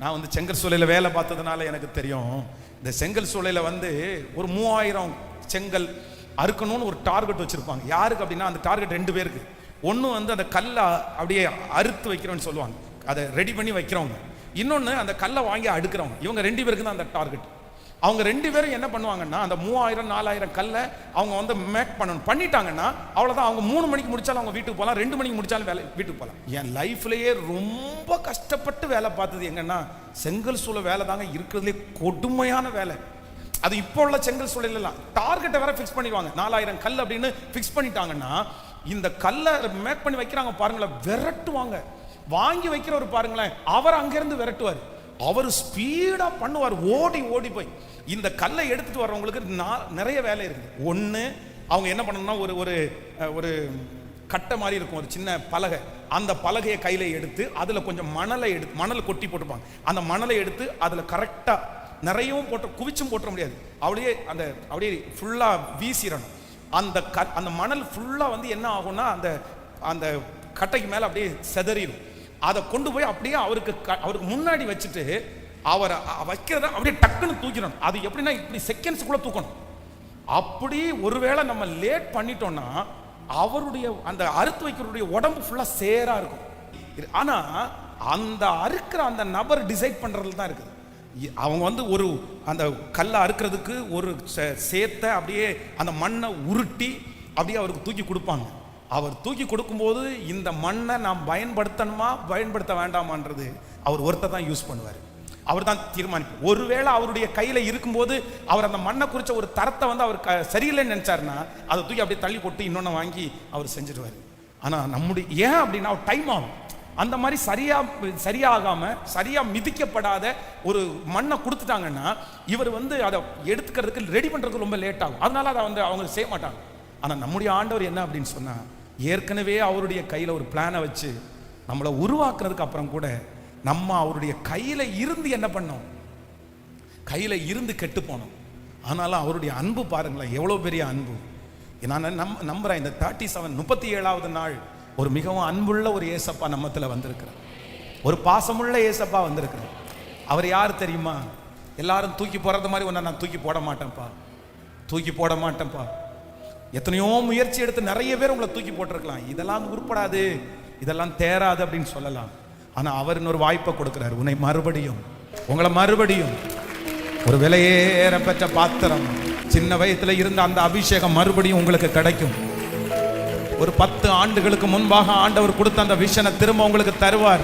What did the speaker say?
நான் வந்து செங்கல் சூளையில் வேலை பார்த்ததுனால எனக்கு தெரியும். இந்த செங்கல் சூளையில் வந்து ஒரு 3000 செங்கல் அறுக்கணும்னு ஒரு டார்கெட் வச்சுருப்பாங்க. யாருக்கு அப்படின்னா அந்த டார்கெட் 2 பேருக்கு. ஒன்று வந்து அந்த கல்லை அப்படியே அறுத்து வைக்கிறோன்னு சொல்லுவாங்க, அதை ரெடி பண்ணி வைக்கிறவங்க. இன்னொன்று அந்த கல்லை வாங்கி அடுக்கிறவங்க. இவங்க 2 பேருக்கு தான் அந்த டார்கெட். அவங்க 2 பேரும் என்ன பண்ணுவாங்கன்னா அந்த 3000 4000 கல்லை அவங்க வந்து மேக் பண்ணிட்டாங்கன்னா அவ்வளோதான். அவங்க 3 மணிக்கு முடிச்சாலும் அவங்க வீட்டுக்கு போகலாம், 2 மணிக்கு முடிச்சாலும் வீட்டுக்கு போகலாம். என் லைஃப்லேயே ரொம்ப கஷ்டப்பட்டு வேலை பார்த்தது எங்கன்னா செங்கல் சூளை வேலை தாங்க இருக்கிறதுலே கொடுமையான வேலை. அது இப்போ உள்ள செங்கல் சூளையிலாம் டார்கெட்டை வேற ஃபிக்ஸ் பண்ணிடுவாங்க. 4000 கல் அப்படின்னு ஃபிக்ஸ் பண்ணிட்டாங்கன்னா இந்த கல்லை மேக் பண்ணி வைக்கிறாங்க பாருங்களேன், விரட்டுவாங்க. வாங்கி வைக்கிறவர் பாருங்களேன், அவர் அங்கிருந்து விரட்டுவார். அவர் ஸ்பீடா பண்ணுவார், ஓடி ஓடி போய் இந்த கல்லை எடுத்துட்டு வர்றவங்களுக்கு நிறைய வேலை இருக்கு. ஒன்று, அவங்க என்ன பண்ணணும்னா ஒரு ஒரு ஒரு கட்டை மாதிரி இருக்கும், ஒரு சின்ன பலகை. அந்த பலகையை கையில எடுத்து அதில் கொஞ்சம் மணலை கொட்டி போட்டுப்பாங்க. அந்த மணலை எடுத்து அதில் கரெக்டாக நிறையவும் போட்டு குவிச்சும் போட்டுற முடியாது, அப்படியே ஃபுல்லாக வீசிடணும். அந்த மணல் ஃபுல்லாக வந்து என்ன ஆகும்னா அந்த கட்டைக்கு மேலே அப்படியே செதறிடும். அதை கொண்டு போய் அப்படியே அவருக்கு முன்னாடி வச்சுட்டு அவரை வைக்கிறத அப்படியே டக்குன்னு தூக்கிடணும். அது எப்படின்னா இப்படி செகண்ட்ஸுக்குள்ள தூக்கணும். அப்படி ஒருவேளை நம்ம லேட் பண்ணிட்டோம்னா அவருடைய அந்த அறுத்து வைக்கிறவருடைய உடம்பு ஃபுல்லா சேரா இருக்கும். ஆனா அந்த அறுக்கிற அந்த நபர் டிசைட் பண்றதுல தான் இருக்குது. அவங்க வந்து ஒரு அந்த கல்லை அறுக்கிறதுக்கு ஒரு சேத்தை அப்படியே அந்த மண்ணை உருட்டி அப்படியே அவருக்கு தூக்கி கொடுப்பாங்க. அவர் தூக்கி கொடுக்கும்போது இந்த மண்ணை நாம் பயன்படுத்தணுமா பயன்படுத்த வேண்டாமான்றது அவர் ஒருத்தர் தான் யூஸ் பண்ணுவார். அவர் தான் தீர்மானிப்பார். ஒருவேளை அவருடைய கையில் இருக்கும்போது அவர் அந்த மண்ணை குறித்த ஒரு தரத்தை வந்து அவர் சரியில்லைன்னு நினைச்சாருன்னா அதை தூக்கி அப்படியே தள்ளி போட்டு இன்னொன்று வாங்கி அவர் செஞ்சிடுவார். ஆனால் நம்முடைய ஏன் அப்படின்னா டைம் ஆகும். அந்த மாதிரி சரியாகாம சரியா மிதிக்கப்படாத ஒரு மண்ணை கொடுத்துட்டாங்கன்னா இவர் வந்து அதை எடுத்துக்கிறதுக்கு ரெடி பண்றதுக்கு ரொம்ப லேட் ஆகும். அதனால அதை வந்து அவங்க செய்ய மாட்டாங்க. ஆனால் நம்முடைய ஆண்டவர் என்ன அப்படின்னு சொன்னா, ஏற்கனவே அவருடைய கையில் ஒரு பிளானை வச்சு நம்மளை உருவாக்குறதுக்கு அப்புறம் கூட நம்ம அவருடைய கையில் இருந்து என்ன பண்ணோம், கையில் இருந்து கெட்டு போனோம். ஆனாலும் அவருடைய அன்பு பாருங்களேன், எவ்வளோ பெரிய அன்பு. நான் நம்புறேன் இந்த 37வது நாள் ஒரு மிகவும் அன்புள்ள ஒரு ஏசப்பா நம்மத்தில் வந்திருக்கிறார். ஒரு பாசமுள்ள ஏசப்பா வந்திருக்கிறார். அவர் யார் தெரியுமா? எல்லாரும் தூக்கி போடுறது மாதிரி ஒன்று நான் தூக்கி போட மாட்டேன்ப்பா. எத்தனையோ முயற்சி எடுத்து நிறைய பேர் உங்களை தூக்கி போட்டிருக்கலாம். இதெல்லாம் உருப்படாது, இதெல்லாம் தேராது அப்படின்னு சொல்லலாம். ஆனால் அவர் இன்னொரு வாய்ப்பை கொடுக்கிறார். உங்களை மறுபடியும் ஒரு விலையேற பெற்ற பாத்திரம், சின்ன வயசுல இருந்த அந்த அபிஷேகம் மறுபடியும் உங்களுக்கு கிடைக்கும். ஒரு 10 ஆண்டுகளுக்கு முன்பாக ஆண்டவர் கொடுத்த அந்த விஷனை திரும்ப உங்களுக்கு தருவார்.